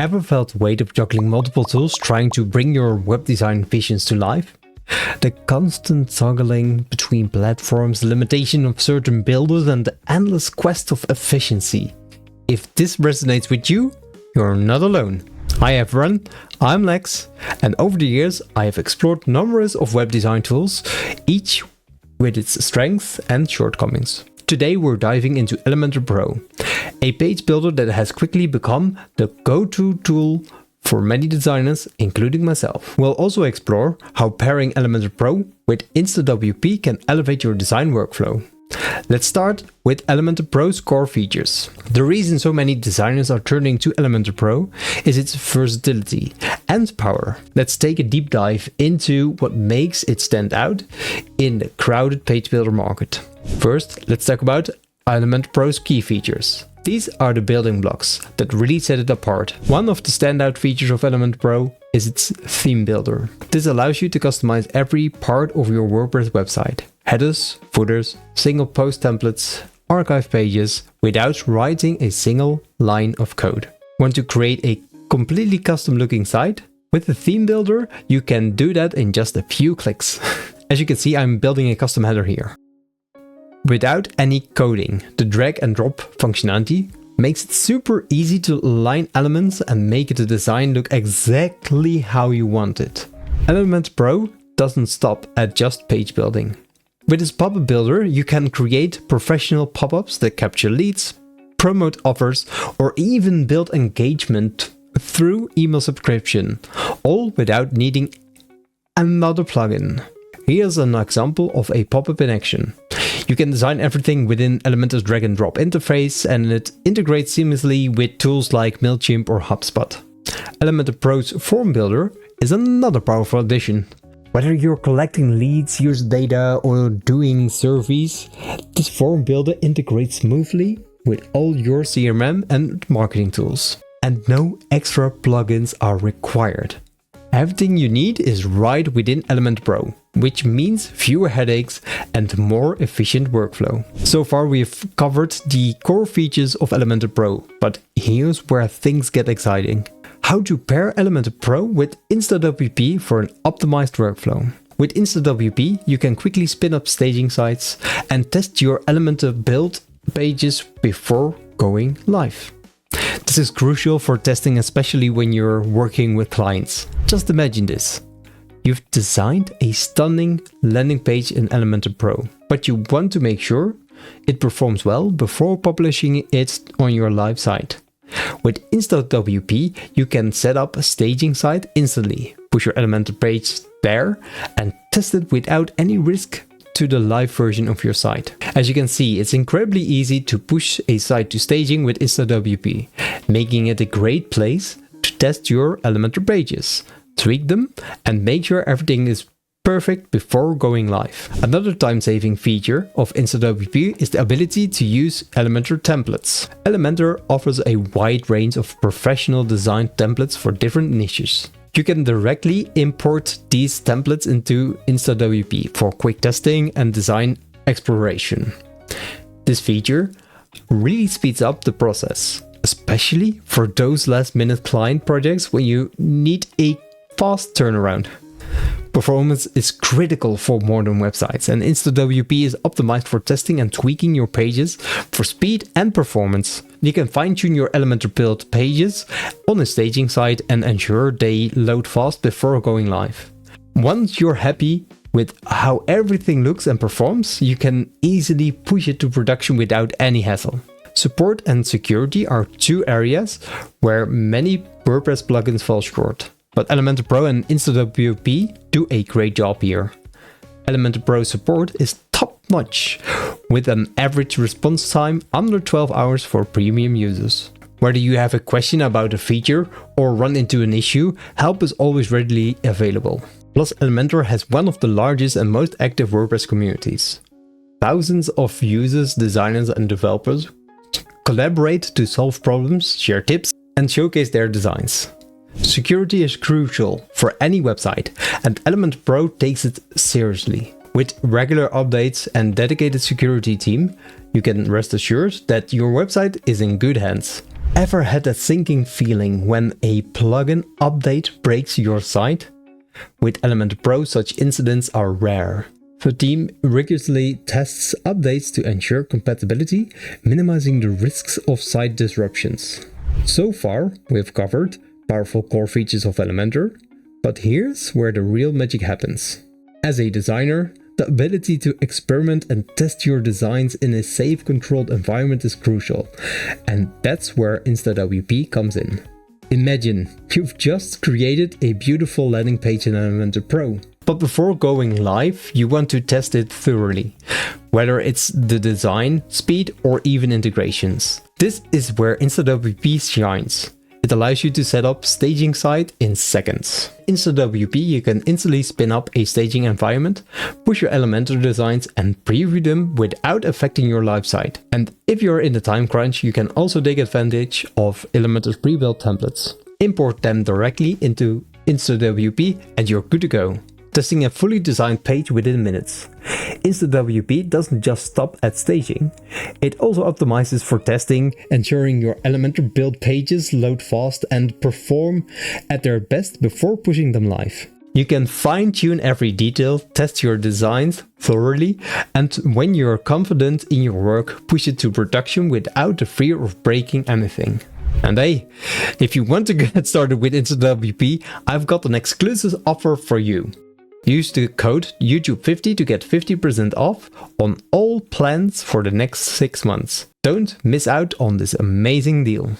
Ever felt the weight of juggling multiple tools trying to bring your web design visions to life? The constant toggling between platforms, the limitation of certain builders, and the endless quest of efficiency. If this resonates with you, you're not alone. Hi everyone, I'm Lex, and over the years I have explored numerous of web design tools, each with its strengths and shortcomings. Today we're diving into Elementor Pro, a page builder that has quickly become the go-to tool for many designers, including myself. We'll also explore how pairing Elementor Pro with InstaWP can elevate your design workflow. Let's start with Elementor Pro's core features. The reason so many designers are turning to Elementor Pro is its versatility and power. Let's take a deep dive into what makes it stand out in the crowded page builder market. First, let's talk about Elementor Pro's key features. These are the building blocks that really set it apart. One of the standout features of Elementor Pro is its theme builder. This allows you to customize every part of your WordPress website. Headers, footers, single post templates, archive pages, without writing a single line of code. Want to create a completely custom looking site? With the theme builder, you can do that in just a few clicks. As you can see, I'm building a custom header here. Without any coding, the drag and drop functionality makes it super easy to align elements and make the design look exactly how you want it. Elementor Pro doesn't stop at just page building. With this Popup Builder, you can create professional pop-ups that capture leads, promote offers, or even build engagement through email subscription, all without needing another plugin. Here's an example of a pop-up in action. You can design everything within Elementor's drag and drop interface, and it integrates seamlessly with tools like MailChimp or HubSpot. Elementor Pro's form builder is another powerful addition. Whether you're collecting leads, user data, or doing surveys, this form builder integrates smoothly with all your CRM and marketing tools. And no extra plugins are required. Everything you need is right within Elementor Pro, which means fewer headaches and more efficient workflow. So far we've covered the core features of Elementor Pro, but here's where things get exciting. How to pair Elementor Pro with InstaWP for an optimized workflow. With InstaWP, you can quickly spin up staging sites and test your Elementor build pages before going live. This is crucial for testing, especially when you're working with clients. Just imagine this. You've designed a stunning landing page in Elementor Pro, but you want to make sure it performs well before publishing it on your live site. With InstaWP, you can set up a staging site instantly, push your Elementor page there, and test it without any risk to the live version of your site. As you can see, it's incredibly easy to push a site to staging with InstaWP, making it a great place to test your Elementor pages, tweak them, and make sure everything is perfect before going live. Another time-saving feature of InstaWP is the ability to use Elementor templates. Elementor offers a wide range of professional design templates for different niches. You can directly import these templates into InstaWP for quick testing and design exploration. This feature really speeds up the process, especially for those last-minute client projects when you need a fast turnaround. Performance is critical for modern websites, and InstaWP is optimized for testing and tweaking your pages for speed and performance. You can fine-tune your Elementor build pages on a staging site and ensure they load fast before going live. Once you're happy with how everything looks and performs, you can easily push it to production without any hassle. Support and security are two areas where many WordPress plugins fall short. But Elementor Pro and InstaWP do a great job here. Elementor Pro support is top-notch, with an average response time under 12 hours for premium users. Whether you have a question about a feature or run into an issue, help is always readily available. Plus, Elementor has one of the largest and most active WordPress communities. Thousands of users, designers, and developers collaborate to solve problems, share tips, and showcase their designs. Security is crucial for any website, and Elementor Pro takes it seriously. With regular updates and dedicated security team, you can rest assured that your website is in good hands. Ever had that sinking feeling when a plugin update breaks your site? With Elementor Pro, such incidents are rare. The team rigorously tests updates to ensure compatibility, minimizing the risks of site disruptions. So far, we've covered powerful core features of Elementor, but here's where the real magic happens. As a designer, the ability to experiment and test your designs in a safe, controlled environment is crucial, and that's where InstaWP comes in. Imagine you've just created a beautiful landing page in Elementor Pro. But before going live, you want to test it thoroughly, whether it's the design, speed, or even integrations. This is where InstaWP shines. It allows you to set up staging site in seconds. In InstaWP, you can instantly spin up a staging environment, push your Elementor designs and preview them without affecting your live site. And if you're in the time crunch, you can also take advantage of Elementor's pre-built templates. Import them directly into InstaWP and you're good to go. Testing a fully designed page within minutes. InstaWP doesn't just stop at staging, it also optimizes for testing, ensuring your Elementor build pages load fast and perform at their best before pushing them live. You can fine-tune every detail, test your designs thoroughly, and when you're confident in your work, push it to production without the fear of breaking anything. And hey, if you want to get started with InstaWP, I've got an exclusive offer for you. Use the code YouTube50 to get 50% off on all plans for the next 6 months. Don't miss out on this amazing deal.